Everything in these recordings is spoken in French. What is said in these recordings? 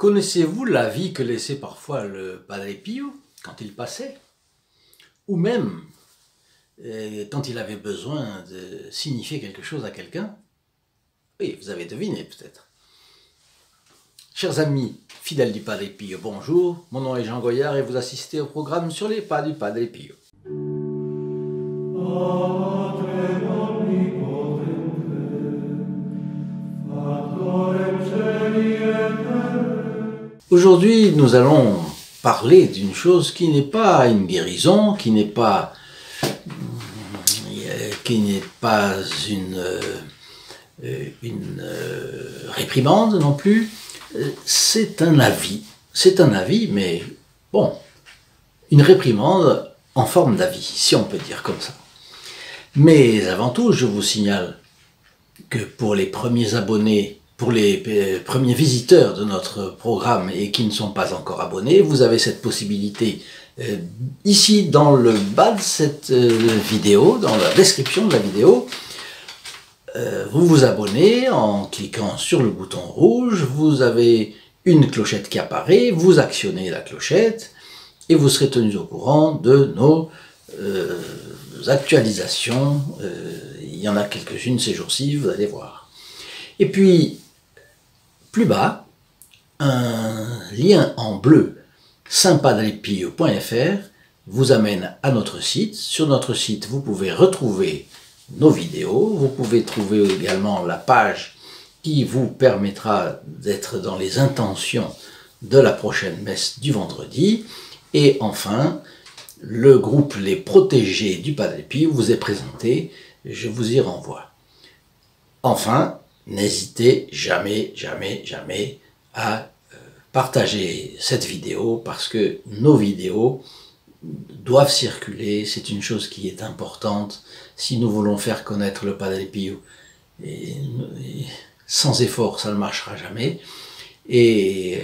Connaissez-vous l'avis que laissait parfois le Padre Pio quand il passait? Ou même quand il avait besoin de signifier quelque chose à quelqu'un? Oui, vous avez deviné peut-être. Chers amis fidèles du Padre Pio, bonjour, mon nom est Jean Goyard et vous assistez au programme sur les pas du Padre Pio. Aujourd'hui, nous allons parler d'une chose qui n'est pas une guérison, qui n'est pas une réprimande non plus. C'est un avis. C'est un avis, mais bon, une réprimande en forme d'avis, si on peut dire comme ça. Mais avant tout, je vous signale que pour les premiers abonnés, pour les premiers visiteurs de notre programme et qui ne sont pas encore abonnés, vous avez cette possibilité ici dans le bas de cette vidéo, dans la description de la vidéo. Vous vous abonnez en cliquant sur le bouton rouge, vous avez une clochette qui apparaît, vous actionnez la clochette et vous serez tenus au courant de nos actualisations. Il y en a quelques-unes ces jours-ci, vous allez voir. Et puis, plus bas, un lien en bleu, saintpadrepio.fr, vous amène à notre site. Sur notre site, vous pouvez retrouver nos vidéos. Vous pouvez trouver également la page qui vous permettra d'être dans les intentions de la prochaine messe du vendredi. Et enfin, le groupe Les Protégés du Padre Pio vous est présenté. Je vous y renvoie. Enfin, n'hésitez jamais à partager cette vidéo parce que nos vidéos doivent circuler. C'est une chose qui est importante si nous voulons faire connaître le Padre Pio. Et sans effort, ça ne marchera jamais. Et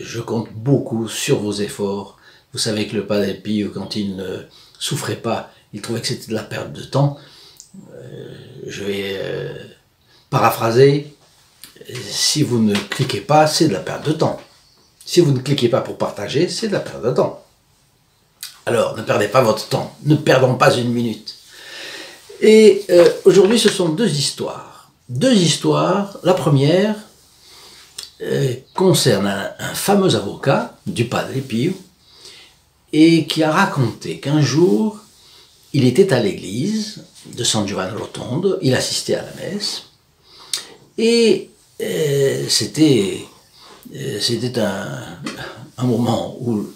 je compte beaucoup sur vos efforts. Vous savez que le Padre Pio, quand il ne souffrait pas, il trouvait que c'était de la perte de temps. Je vais paraphraser, si vous ne cliquez pas, c'est de la perte de temps. Si vous ne cliquez pas pour partager, c'est de la perte de temps. Alors, ne perdez pas votre temps, ne perdons pas une minute. Et aujourd'hui, ce sont deux histoires. Deux histoires. La première concerne un fameux avocat du Padre Pio et qui a raconté qu'un jour, il était à l'église de San Giovanni Rotondo, il assistait à la messe, et c'était un moment où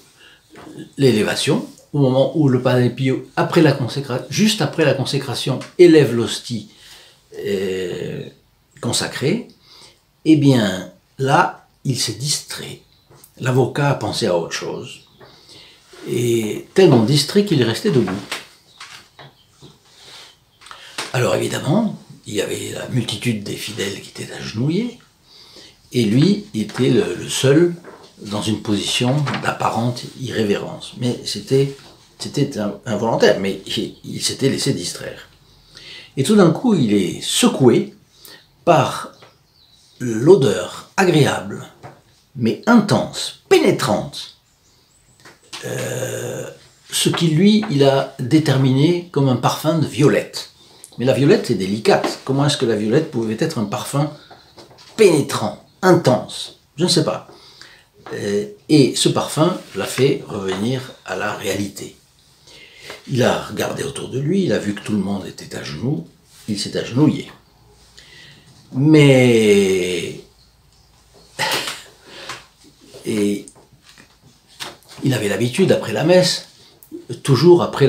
l'élévation, au moment où le Padre Pio, juste après la consécration, élève l'hostie consacrée, eh bien là, il s'est distrait. L'avocat a pensé à autre chose, et tellement distrait qu'il est resté debout. Alors évidemment, il y avait la multitude des fidèles qui étaient agenouillés, et lui était le seul dans une position d'apparente irrévérence. Mais c'était involontaire, mais il s'était laissé distraire. Et tout d'un coup, il est secoué par l'odeur agréable, mais intense, pénétrante, ce qui lui, il a déterminé comme un parfum de violette. Mais la violette est délicate. Comment est-ce que la violette pouvait être un parfum pénétrant, intense? Je ne sais pas. Et ce parfum l'a fait revenir à la réalité. Il a regardé autour de lui, il a vu que tout le monde était à genoux, il s'est agenouillé. Mais... Et il avait l'habitude, après la messe, toujours après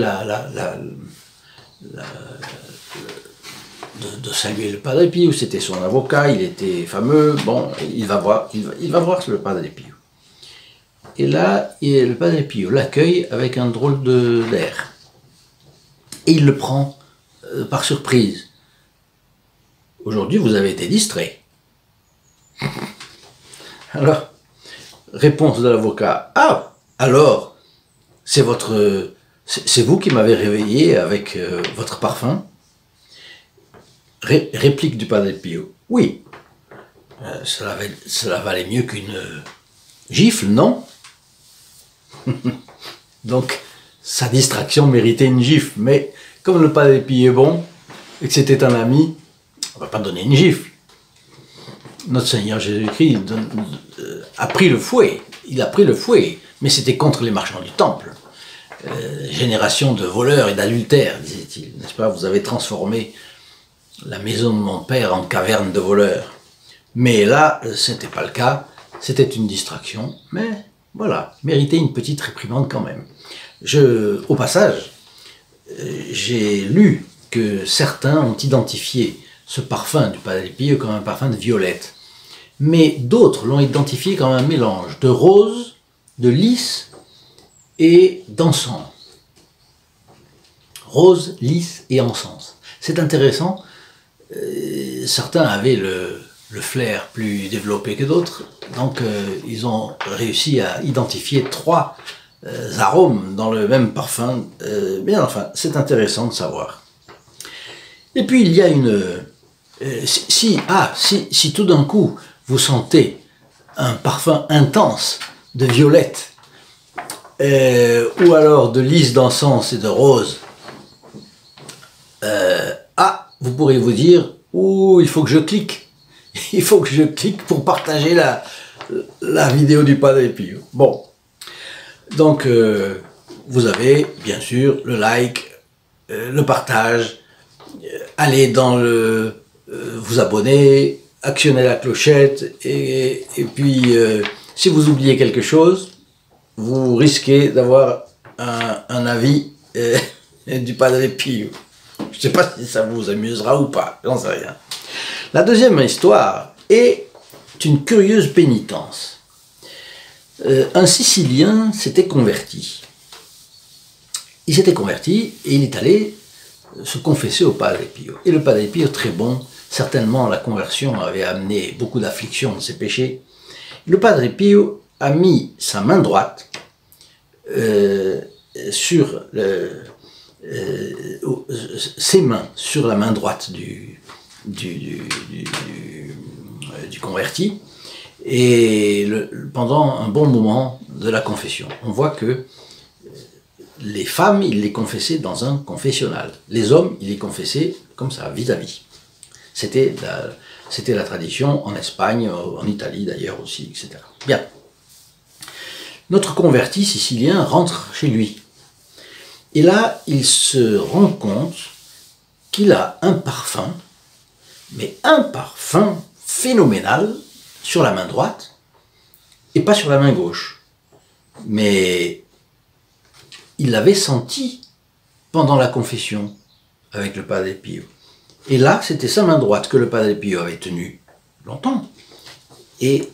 de saluer le Padre Pio, c'était son avocat, il était fameux, bon, il va voir le Padre Pio. Et là, le Padre Pio l'accueille avec un drôle d'air. Et il le prend par surprise. Aujourd'hui, vous avez été distrait. Alors, réponse de l'avocat, ah, alors, c'est vous qui m'avez réveillé avec votre parfum? Réplique du Padre Pio, oui, cela valait mieux Gifle, non? Donc, sa distraction méritait une gifle. Mais comme le Padre Pio est bon, et que c'était un ami, on ne va pas donner une gifle. Notre Seigneur Jésus-Christ a pris le fouet. Il a pris le fouet. Mais c'était contre les marchands du temple. Génération de voleurs et d'adultères, disait-il. N'est-ce pas? Vous avez transformé la maison de mon père en caverne de voleurs. Mais là, ce n'était pas le cas. C'était une distraction. Mais voilà, méritait une petite réprimande quand même. Au passage, j'ai lu que certains ont identifié ce parfum du Padre Pio comme un parfum de violette. Mais d'autres l'ont identifié comme un mélange de rose, de lys et d'encens. Rose, lys et encens. C'est intéressant. Certains avaient le flair plus développé que d'autres. Donc ils ont réussi à identifier 3 arômes dans le même parfum. Mais enfin, c'est intéressant de savoir. Et puis il y a si tout d'un coup vous sentez un parfum intense de violette, ou alors de lys, d'encens et de rose, vous pourrez vous dire, il faut que je clique. Il faut que je clique pour partager la vidéo du Padre Pio. Bon, donc vous avez bien sûr le like, le partage, allez dans vous abonner, actionnez la clochette, et puis si vous oubliez quelque chose, vous risquez d'avoir un avis du Padre Pio. Je ne sais pas si ça vous amusera ou pas, j'en sais rien. La deuxième histoire est une curieuse pénitence. Un Sicilien s'était converti. Il s'était converti et il est allé se confesser au Padre Pio. Et le Padre Pio, très bon, certainement la conversion avait amené beaucoup d'affliction de ses péchés. Le Padre Pio a mis sa main droite sur ses mains sur la main droite du converti, et pendant un bon moment de la confession. On voit que les femmes, il les confessait dans un confessionnal. Les hommes, il les confessait comme ça, vis-à-vis. C'était la tradition en Espagne, en Italie d'ailleurs aussi, etc. Bien. Notre converti sicilien rentre chez lui. Et là, il se rend compte qu'il a un parfum, mais un parfum phénoménal sur la main droite et pas sur la main gauche. Mais il l'avait senti pendant la confession avec le Padre Pio. Et là, c'était sa main droite que le Padre Pio avait tenue longtemps. Et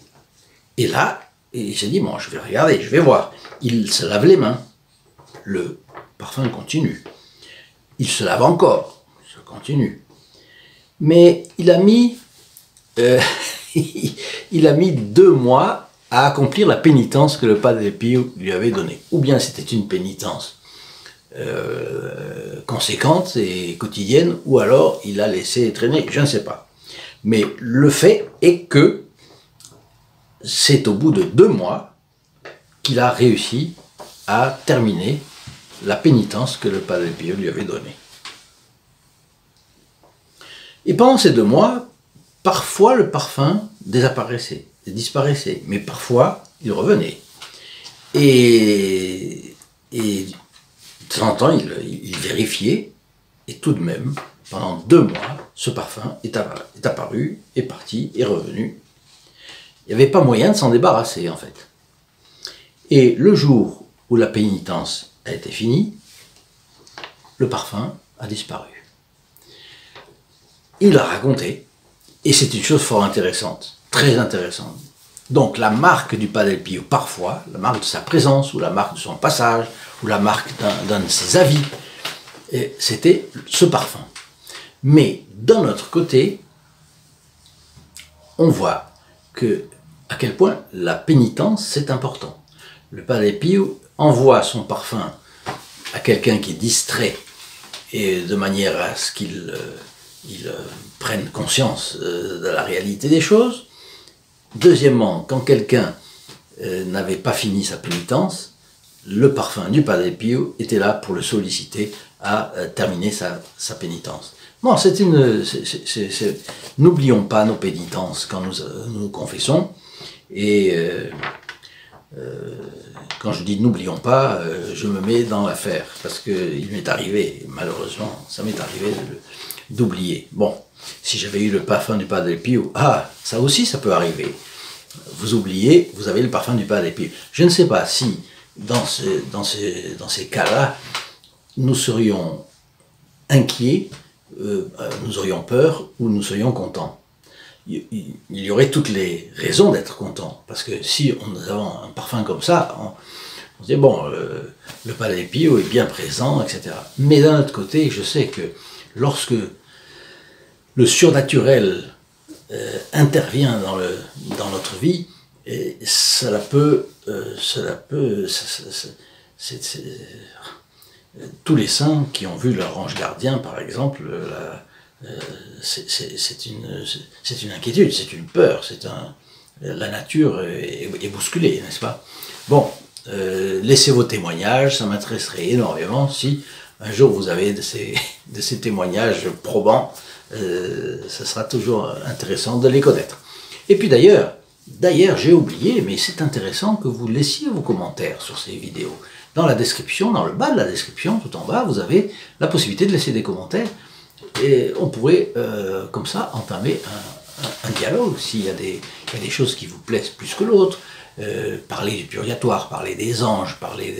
là, il s'est dit, bon, je vais regarder, je vais voir. Il se lave les mains. Le parfum continue. Il se lave encore. Ça continue. Mais il a mis 2 mois à accomplir la pénitence que le Padre Pio lui avait donnée. Ou bien c'était une pénitence conséquente et quotidienne, ou alors il a laissé traîner, je ne sais pas. Mais le fait est que c'est au bout de 2 mois qu'il a réussi à terminer la pénitence que le Padre Pio lui avait donnée. Et pendant ces 2 mois, parfois le parfum disparaissait, mais parfois il revenait. Et de temps en temps, il vérifiait, et tout de même, pendant 2 mois, ce parfum est apparu, est parti, est revenu. Il n'y avait pas moyen de s'en débarrasser, en fait. Et le jour où la pénitence a été finie, le parfum a disparu. Il l'a raconté, et c'est une chose fort intéressante, très intéressante. Donc la marque du Padre Pio, parfois, la marque de sa présence, ou la marque de son passage, ou la marque d'un de ses avis, c'était ce parfum. Mais d'un autre côté, on voit à quel point la pénitence, c'est important. Le Padre Pio envoie son parfum à quelqu'un qui est distrait, et de manière à ce qu'il prenne conscience de la réalité des choses. Deuxièmement, quand quelqu'un n'avait pas fini sa pénitence, le parfum du Padre Pio était là pour le solliciter à terminer sa pénitence. Bon, n'oublions pas nos pénitences quand nous confessons, et quand je dis n'oublions pas, je me mets dans l'affaire, parce qu'il m'est arrivé, malheureusement, ça m'est arrivé d'oublier. Bon, si j'avais eu le parfum du Padre Pio, ça aussi ça peut arriver. Vous oubliez, vous avez le parfum du Padre Pio. Je ne sais pas si, dans ces cas-là, nous serions inquiets, nous aurions peur ou nous serions contents. Il y aurait toutes les raisons d'être contents, parce que si nous avons un parfum comme ça, on se dit bon, le Padre Pio est bien présent, etc. Mais d'un autre côté, je sais que lorsque le surnaturel intervient dans notre vie, et tous les saints qui ont vu leur ange gardien, par exemple, c'est une inquiétude, c'est une peur, la nature est bousculée, n'est-ce pas? Bon, laissez vos témoignages, ça m'intéresserait énormément si un jour vous avez de ces témoignages probants, ça sera toujours intéressant de les connaître. Et puis d'ailleurs, j'ai oublié, mais c'est intéressant que vous laissiez vos commentaires sur ces vidéos. Dans la description, dans le bas de la description, tout en bas, vous avez la possibilité de laisser des commentaires. Et on pourrait, comme ça, entamer un dialogue, s'il y a des choses qui vous plaisent plus que l'autre. Parler du purgatoire, parler des anges, parler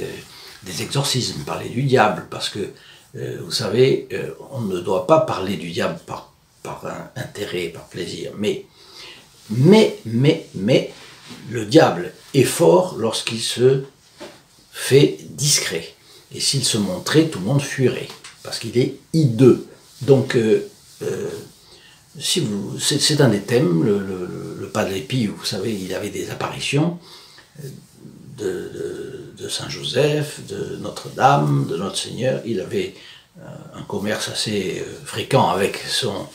des exorcismes, parler du diable, parce que, vous savez, on ne doit pas parler du diable par intérêt, par plaisir, mais le diable est fort lorsqu'il se fait discret. Et s'il se montrait, tout le monde fuirait, parce qu'il est hideux. Donc, c'est un des thèmes, le Padre Pio, vous savez, il avait des apparitions de Saint-Joseph, de Notre-Dame, de Notre-Seigneur. Il avait un commerce assez fréquent avec son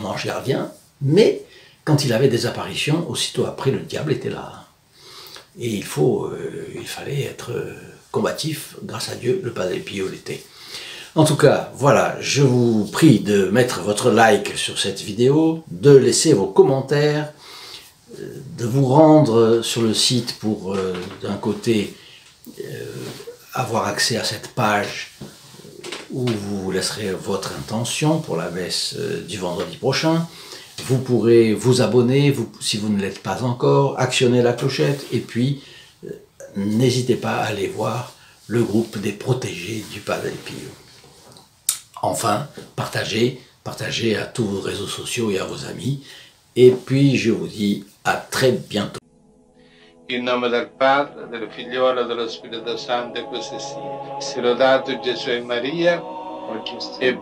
ange gardien, mais quand il avait des apparitions, aussitôt après, le diable était là. Et il fallait être combatif, grâce à Dieu, le Padre Pio l'était. En tout cas, voilà, je vous prie de mettre votre like sur cette vidéo, de laisser vos commentaires, de vous rendre sur le site pour, d'un côté, avoir accès à cette page où vous laisserez votre intention pour la messe du vendredi prochain. Vous pourrez vous abonner, si vous ne l'êtes pas encore, actionner la clochette, et puis n'hésitez pas à aller voir le groupe des protégés du Padre Pio. Enfin, partagez à tous vos réseaux sociaux et à vos amis, et puis je vous dis à très bientôt. In nome del Padre, del Figliolo e dello Spirito Santo, e così sia. Sia lodato Gesù e Maria, e